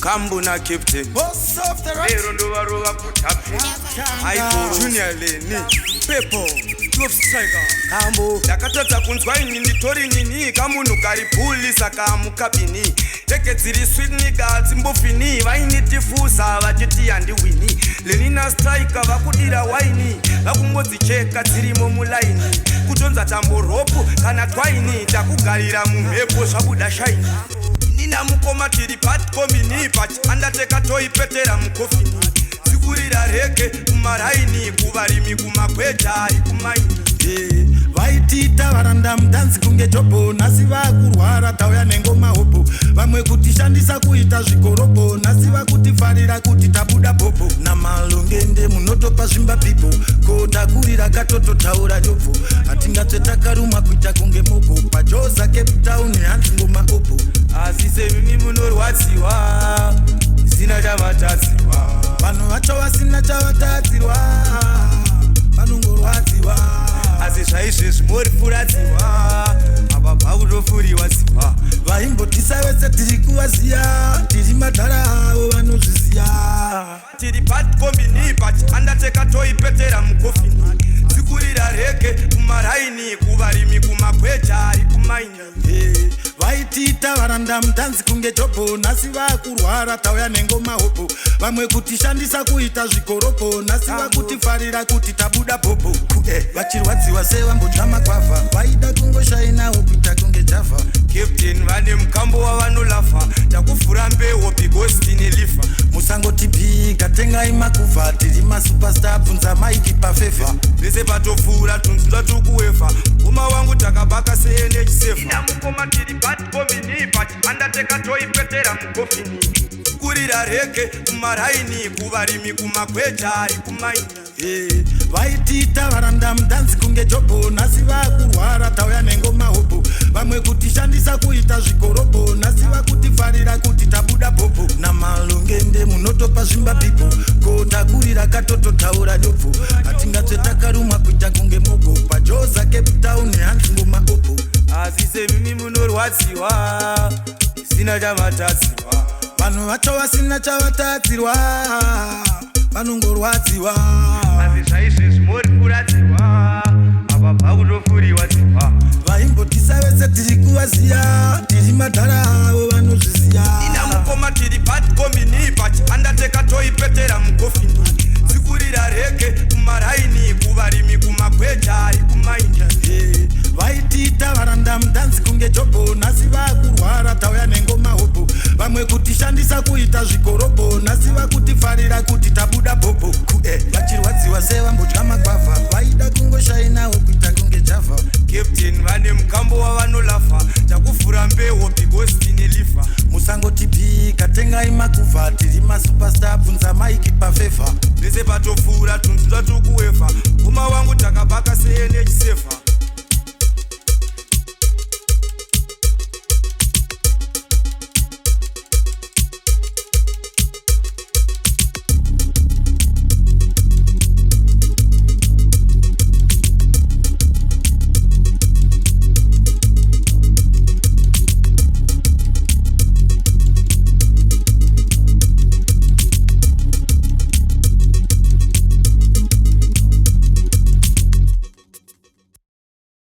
Kambu na Captain Boss of the right. Rondova rova kutapia Aipo Junior Leni Pepo Top Striker Kambu Dakatata kunzwa ini nditori nini Kamunu karipuli saka mukabini Teke ziri sweet nigga zimbofini Vaini tifusa vachiti yandi wini Lenina striker vakudira waini Vakumbozi cheka ziri momulaini Kutonza tambo ropu kana twaini Takugarira mumhepo zvabuda shaini Nina mukoma tiri pat kombini Pach andateka toi petera mukofini Sikurira reke kumaraini Kuvarimi kumakweta kumaini Vaitita varanda mudanzi kunge jobo Nasi vakurwara tauya nengoma hopo Vamwe kutishandisa kuita zvikorobo Nasi vakutifarira kuti tabuda bobo Namalungende munotopa zvimba pipo Kotakurira katoto taura nyobvo Hatingatsvetakarumwa kuita kunge mogo Pajoza Cape Town hanzi ngoma opo Asise mimi munorwadziwa Sina chavatadziwa Vanhu vacho vasina chavatadziwa Vanongorwadziwa Asi zvaizvezvi mori furadziwa Apa pakutofuriwa ziwa Vaimbotisa vese tiri kuvaziya Tiri madhara avo vanozviziya Tiri pat kombini Pach andateka toi petera mukofini Sikurira reke kumaraini Kuvarimi kumakweta kumaini Vaitita varanda mudanzi kunge jobo Nasi vakurwara tauya nengoma hopo Vamwe kutishandisa kuita zvikoropo Nasi vakutifarira kuti tabuda bobo Vachirwadziwa sevambodya magwavha Vaida kungoshainawo kuita kunge java Captain vane mukambo wavanolafa Takuvhura mbeo bigosti nelifa Musangotibhiga tengai makuvha Tiri masuperstar bvunza maiki pafevha Vese patopfuura tunzula tukuwefa Uma wangu takabaka se-NH7 Ina mukoma tiri bat kombini Pach andateka toi petera mukofini Kurira reke kumaraini Kuvarimi kumakweta kumaini Vaitita varanda mudanzi kunge jobo Nasi vakurwara tauya nengoma hopo Vamwe kutishandisa kuita zvikorobo Nasi vakutifarira kuti tabuda bobo Namalungende munotopa zvimba pipo Kotakurira katoto taura nyobvo Hatingatsvetakarumwa kuita kunge mogo Pajoza Cape Town hanzi ngoma opo Asise mimi munorwadziwa Sina chavatadziwa Vanhu vacho vasina chavatadziwa Vanongorwadziwa Asi zvaizvezvi mori furadziwa Apa pakutofuriwa dziwa Vaimbotisa vese tiri kuvaziya Tiri madhara avo vanozviziya Ina mukoma tiri pat kombini Pach andateka toi petera mukofini Sikurira reke kumaraini Kuvarimi kumakweta kumaini Vaitita varanda mudanzi kunge jobo Nasi vakurwara tauya nengoma hopo Vamwe kutishandisa kuita zvikorobo Nasi vakutifarira kuti tabuda bobo Vachirwadziwa sevambodya magwavha Vaida kungoshainawo kuita kunge java Captain vane mukambo wavanolafa Takuvhura mbeo bigosti nelifa Musangotibhiga tengai makuvha Tiri masuperstar bvunza maiki pafevha Vese patopfuura tunzula tukuwefa Uma wangu takabaka se-NH7